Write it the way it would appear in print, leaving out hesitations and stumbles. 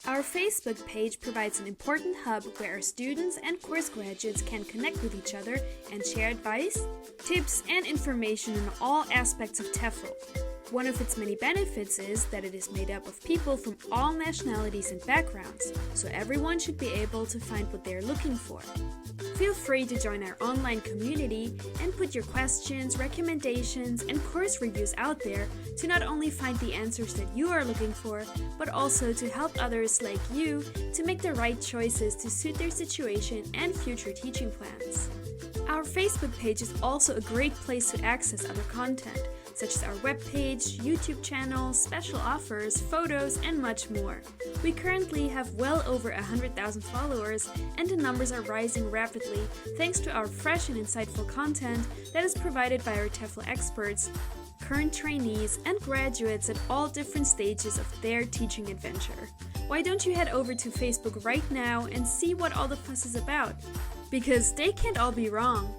Our Facebook page provides an important hub where our students and course graduates can connect with each other and share advice, tips, and information on all aspects of TEFL. One of its many benefits is that it is made up of people from all nationalities and backgrounds, so everyone should be able to find what they are looking for. Feel free to join our online community and put your questions, recommendations, and course reviews out there to not only find the answers that you are looking for, but also to help others like you to make the right choices to suit their situation and future teaching plans. Our Facebook page is also a great place to access other content, such as our webpage, YouTube channel, special offers, photos, and much more. We currently have well over 100,000 followers, and the numbers are rising rapidly thanks to our fresh and insightful content that is provided by our TEFL experts, current trainees, and graduates at all different stages of their teaching adventure. Why don't you head over to Facebook right now and see what all the fuss is about? Because they can't all be wrong.